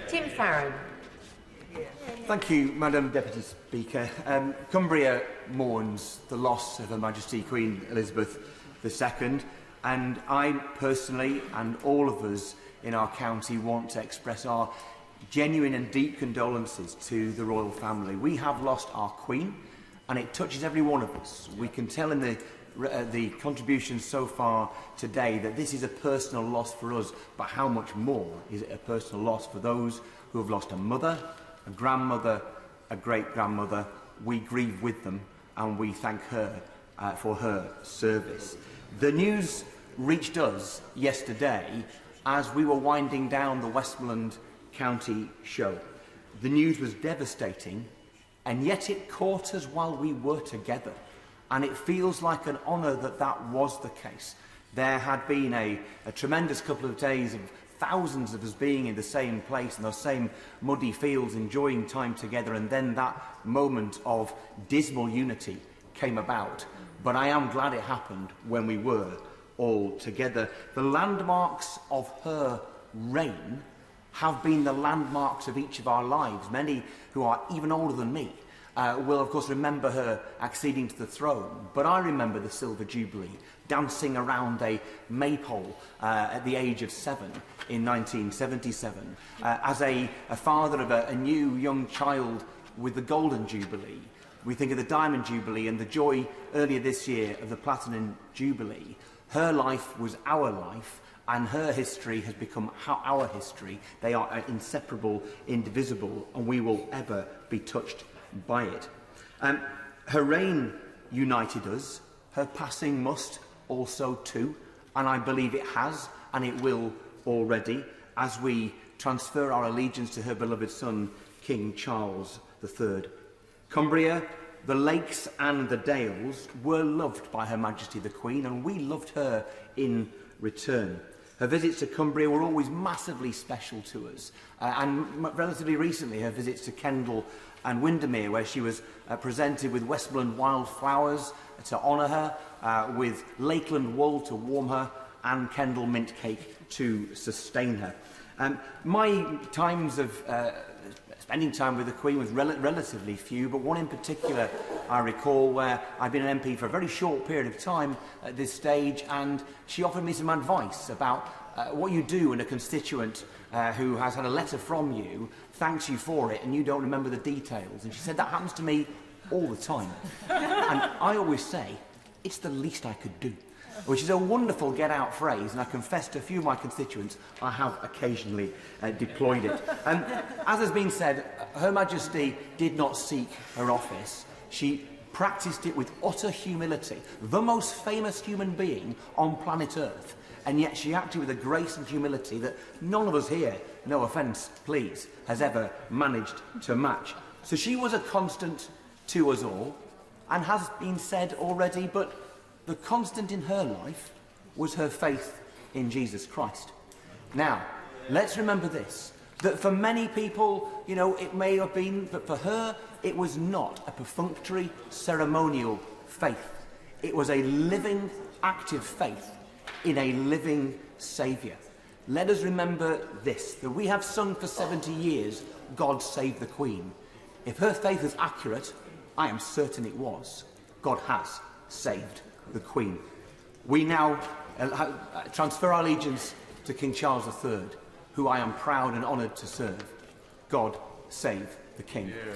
Tim Farron. Thank you, Madam Deputy Speaker. Cumbria mourns the loss of Her Majesty Queen Elizabeth II, and I personally and all of us in our county want to express our genuine and deep condolences to the royal family. We have lost our Queen, and it touches every one of us. We can tell in the contributions so far today that this is a personal loss for us, but how much more is it a personal loss for those who have lost a mother, a grandmother, a great-grandmother? We grieve with them, and we thank her for her service. The news reached us yesterday as we were winding down the Westmoreland County show. The news was devastating, and yet it caught us while we were together, and it feels like an honour that that was the case. There had been a tremendous couple of days of thousands of us being in the same place in those same muddy fields, enjoying time together, and then that moment of dismal unity came about. But I am glad it happened when we were all together. The landmarks of her reign have been the landmarks of each of our lives. Many who are even older than me will of course remember her acceding to the throne, but I remember the Silver Jubilee, dancing around a maypole at the age of 7 in 1977, as a father of a new young child with the Golden Jubilee. We think of the Diamond Jubilee and the joy earlier this year of the Platinum Jubilee. Her life was our life, and her history has become our history. They are inseparable, indivisible, and we will ever be touched by it. Her reign united us. Her passing must also too, and I believe it has, and it will already, as we transfer our allegiance to her beloved son, King Charles III. Cumbria, the lakes and the dales were loved by Her Majesty the Queen, and we loved her in return. Her visits to Cumbria were always massively special to us, and relatively recently her visits to Kendal and Windermere, where she was presented with Westmoreland wildflowers to honour her, with Lakeland wool to warm her, and Kendal mint cake to sustain her. My times of spending time with the Queen was relatively few, but one in particular I recall where I'd been an MP for a very short period of time at this stage, and she offered me some advice about what you do when a constituent who has had a letter from you thanks you for it and you don't remember the details. And she said, that happens to me all the time. And I always say, it's the least I could do, which is a wonderful get-out phrase, and I confess to a few of my constituents I have occasionally deployed it. As has been said, Her Majesty did not seek her office. She practised it with utter humility, the most famous human being on planet Earth, and yet she acted with a grace and humility that none of us here, no offence, please, has ever managed to match. So she was a constant to us all, and has been said already, but the constant in her life was her faith in Jesus Christ. Now, let's remember this, that for many people, you know, it may have been, but for her, it was not a perfunctory, ceremonial faith. It was a living, active faith in a living Saviour. Let us remember this, that we have sung for 70 years, God Save the Queen. If her faith is accurate, I am certain it was. God has saved the Queen. We now transfer our allegiance to King Charles III, who I am proud and honoured to serve. God save the King. Yeah.